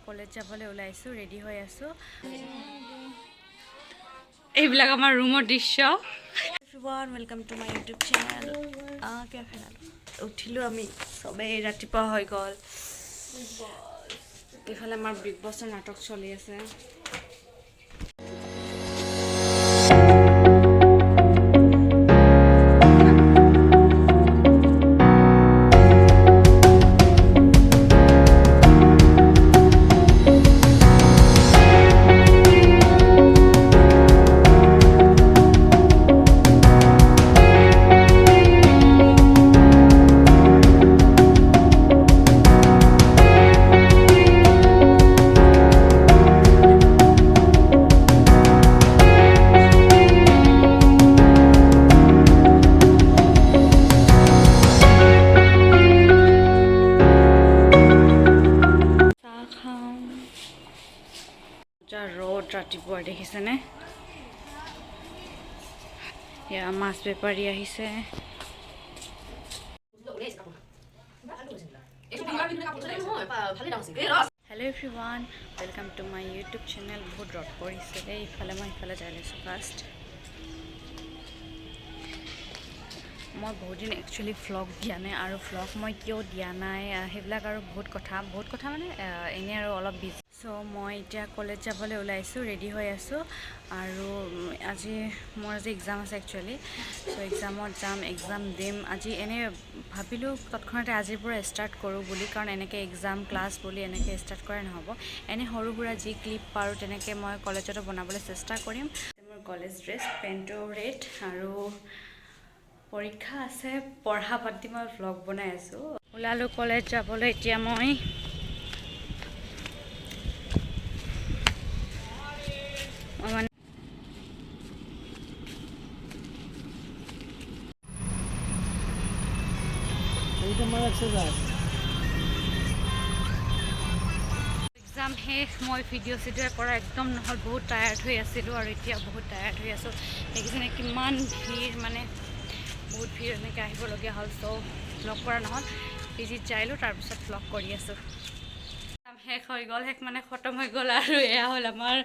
College যাবলৈ ওলাইছোঁ, ready হৈ আছোঁ। এইবিলাক আমাৰ ৰুমৰ দৃশ্য। Welcome to my YouTube channel. উঠিলোঁ আমি চবেই, ৰাতিপুৱা হৈ গ'ল। এইফালে আমাৰ বিগ বছৰ নাটক চলি আছে। ৰ'দ ৰাতিপুৱা দেখিছেনে? এয়া মাছ বেপাৰী আহিছে। Hello' everyone, welcome to my YouTube channel. বহুত ৰ'দ পৰিছে দেই। ইফালে মই ইফালে যাই লৈছোঁ ফাৰ্ষ্ট। মই বহুত দিন একচুৱেলি ভ্লগ দিয়া নাই, আৰু ভ্লগ মই কিয় দিয়া নাই সেইবিলাক আৰু বহুত কথা মানে এনেই আৰু অলপ বিজি। চ' মই এতিয়া কলেজ যাবলৈ ওলাইছোঁ, ৰেডি হৈ আছোঁ। আৰু আজি এক্সাম আছে একচুৱেলি। চ' এক্সামত যাম, এক্সাম দিম। আজি এনেই ভাবিলোঁ তৎক্ষণাতে আজিৰ পৰা ষ্টাৰ্ট কৰোঁ বুলি, কাৰণ এনেকৈ এক্সাম ক্লাছ বুলি এনেকৈ ষ্টাৰ্ট কৰা নহ'ব। এনেই সৰু সুৰা যি ক্লিপ পাৰোঁ তেনেকৈ মই কলেজতো বনাবলৈ চেষ্টা কৰিম। মোৰ কলেজ ড্ৰেছ, পেণ্টটো ৰেড, আৰু পৰীক্ষা আছে। পঢ়া পাতি মই ভ্লগ বনাই আছোঁ। ওলালোঁ কলেজ যাবলৈ এতিয়া মই। এক্সাম শেষ। মই ভিডিঅ' কৰা একদম নহ'ল, বহুত টায়াৰ্ড হৈ আছিলোঁ, আৰু এতিয়া বহুত টায়াৰ্ড হৈ আছোঁ। দেখিছেনে কিমান ভিৰ, মানে বহুত ভিৰ, এনেকৈ আহিবলগীয়া হ'ল। চ' ভ্লগ কৰা নহ'ল, পিজিত যাইলোঁ, তাৰপিছত ভ্লগ কৰি আছোঁ। শেষ হৈ গ'ল, মানে খতম হৈ গ'ল। আৰু এয়া হ'ল আমাৰ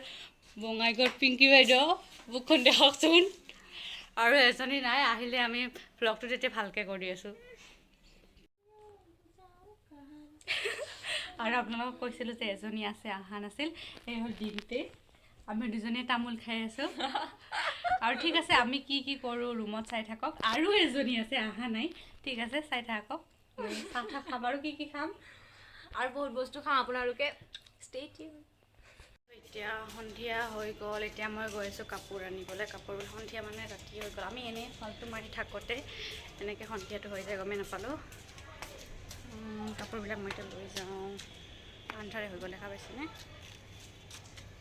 বঙাইগাঁৱৰ পিংকি বাইদেউ। বুকখন দেখাওকচোন। আৰু এজনী নাই, আহিলে আমি ভ্লগটো তেতিয়া ভালকৈ কৰি আছোঁ। আৰু আপোনালোকক কৈছিলোঁ যে এজনী আছে, অহা নাছিল। এই হ'ল দিনতে আমি দুজনীয়ে তামোল খাই আছোঁ। আৰু ঠিক আছে, আমি কি কৰোঁ ৰুমত চাই থাকক। আৰু এজনী আছে, অহা নাই। ঠিক আছে, চাই থাকক। চাহ খাম, আৰু কি খাম, আৰু বহুত বস্তু খাম, আপোনালোকে ষ্টে টিউন। এতিয়া সন্ধিয়া হৈ গ'ল। এতিয়া মই গৈ আছোঁ কাপোৰ আনিবলৈ। কাপোৰ সন্ধিয়া মানে ৰাতি হৈ গ'ল। আমি এনেই ফাল্টু মাৰি থাকোঁতে এনেকৈ সন্ধিয়াটো হৈ যায়, গমেই নাপালোঁ। কাপোৰবিলাক মই এতিয়া লৈ যাওঁ। আন্ধাৰে হৈ গ'ল, দেখা পাইছেনে?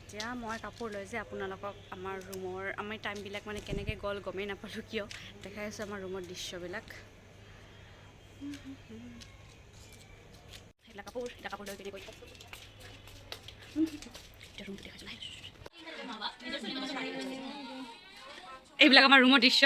এতিয়া মই কাপোৰ লৈ যে আপোনালোকক আমাৰ টাইমবিলাক মানে কেনেকৈ গ'ল গমেই নাপালোঁ কিয়। দেখাই আছোঁ আমাৰ ৰুমৰ দৃশ্যবিলাক। এটা কাপোৰ লৈ পিনে গৈ এইবিলাক আমাৰ ৰুমৰ দৃশ্য।